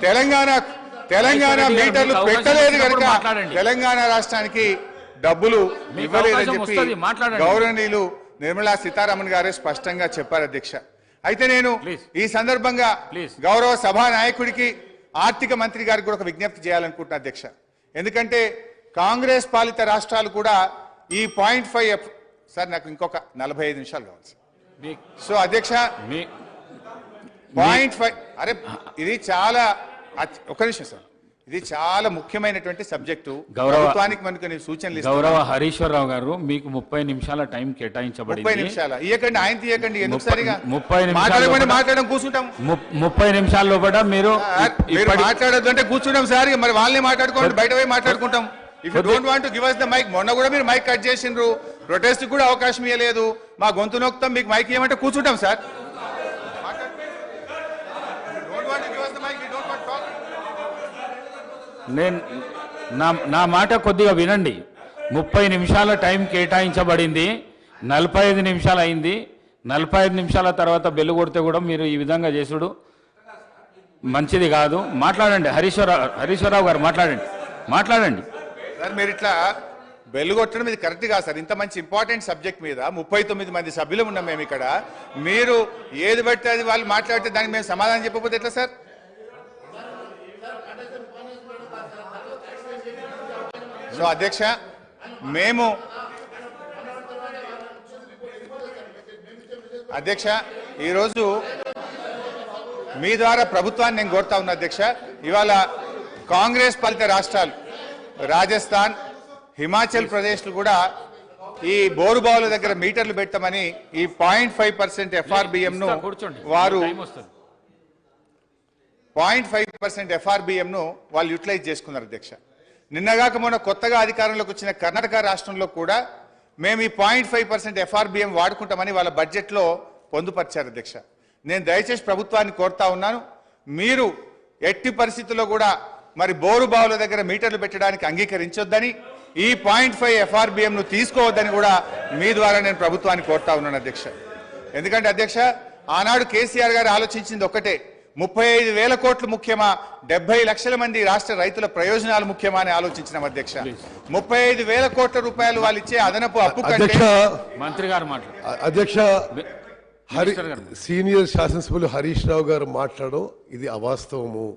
తెలంగాణ మీటర్లు పెట్టలేదు కనుక తెలంగాణ రాష్ట్రానికి డబ్బులు ఇవ్వలేదని చెప్పి గౌరవనీయులు నిర్మలా సీతారామన్ గారే స్పష్టంగా చెప్పారు అధ్యక్ష. అయితే నేను ఈ సందర్భంగా గౌరవ సభా నాయకుడికి ఆర్థిక మంత్రి గారికి కూడా ఒక విజ్ఞప్తి చేయాలనుకుంటున్నా అధ్యక్ష. ఎందుకంటే కాంగ్రెస్ పాలిత రాష్ట్రాలు కూడా ఈ 0.5 సార్ నాకు ఇంకొక 45 నిమిషాలు కావాలి సార్. సో అధ్యక్ష 0.5 అరే ఇది చాలా ఒక నిమిషం సార్, ఇది చాలా ముఖ్యమైనటువంటి సబ్జెక్టు. ప్రభుత్వానికి మనకు సూచనలు గౌరవ హరీశ్వర్ రావు గారు మీకు 30 నిమిషాల టైం కేటాయించబడింది. 30 నిమిషాలు ఇవ్వకండి, ఆయన తీయకండి, ఎందుకు సరిగా 30 నిమిషాలు మాట్లాడడం కూర్చుంటాం. 30 నిమిషాల లోపల మీరు మాట్లాడద్దు అంటే కూర్చుంటాం సార్, మరి వాళ్ళని మాట్లాడుకోండి, బయట పోయి మాట్లాడుకుంటాం. If you don't want to give us the mic, మొన్న కూడా మీరు మైక్ కట్ చేసిండ్రు, ప్రొటెస్ట్ కూడా అవకాశం ఇవ్వలేదు, మా గొంతు నొక్కుతాం, మీకు మైక్ ఇవ్వమంటే కూర్చుంటాం సార్. నేను నా మాట కొద్దిగా వినండి. 30 నిమిషాల టైం కేటాయించబడింది, 45 నిమిషాలు అయింది. 45 నిమిషాల తర్వాత బెల్లు కొడితే కూడా మీరు ఈ విధంగా చేసుడు మంచిది కాదు. మాట్లాడండి హరీశ్వరరావు గారు, మాట్లాడండి సార్. మీరు ఇట్లా బెల్లు కొట్టడం ఇది కరెక్ట్ కాదు సార్. ఇంత మంచి ఇంపార్టెంట్ సబ్జెక్ట్ మీద 39 మంది సభ్యులు ఉన్నాం మేము ఇక్కడ. మీరు ఏది బట్టి అది వాళ్ళు మాట్లాడితే దానికి మేము సమాధానం చెప్పకపోతే ఎట్లా సార్? సో అధ్యక్ష, మేము అధ్యక్ష ఈరోజు మీ ద్వారా ప్రభుత్వాన్ని నేను కోరుతా ఉన్నా అధ్యక్ష. ఇవాళ కాంగ్రెస్ పాలిత రాష్ట్రాలు రాజస్థాన్, హిమాచల్ ప్రదేశ్లు కూడా ఈ బోరుబావుల దగ్గర మీటర్లు పెట్టమని ఈ 0.5% FRBM ను వారు 0.5% FRBM ను వాళ్ళు యూటిలైజ్ చేసుకున్నారు అధ్యక్ష. నిన్నగాక మొన్న కొత్తగా అధికారంలోకి వచ్చిన కర్ణాటక రాష్ట్రంలో కూడా మేము ఈ 0.5% FRBM వాడుకుంటామని వాళ్ళ బడ్జెట్లో పొందుపరిచారు అధ్యక్ష. నేను దయచేసి ప్రభుత్వాన్ని కోరుతా ఉన్నాను, మీరు ఎట్టి పరిస్థితుల్లో కూడా మరి బోరు బావుల దగ్గర మీటర్లు పెట్టడానికి అంగీకరించొద్దని, ఈ 0.5 FRBM ను తీసుకోవద్దని కూడా మీ ద్వారా నేను ప్రభుత్వాన్ని కోరుతా ఉన్నాను అధ్యక్ష. ఎందుకంటే అధ్యక్ష, ఆనాడు కేసీఆర్ గారు ఆలోచించింది ఒక్కటే, 35,000 కోట్లు ముఖ్యమా, 70 లక్షల మంది రాష్ట్ర రైతుల ప్రయోజనాలు ముఖ్యమా అని ఆలోచించినాం అధ్యక్ష. 35,000 కోట్ల రూపాయలు వాళ్ళు ఇచ్చే అదనపు అప్పు కంటే మంత్రి గారు అధ్యక్ష సీనియర్ శాసనసభ్యులు హరీష్ రావు గారు మాట్లాడడం ఇది అవాస్తవము.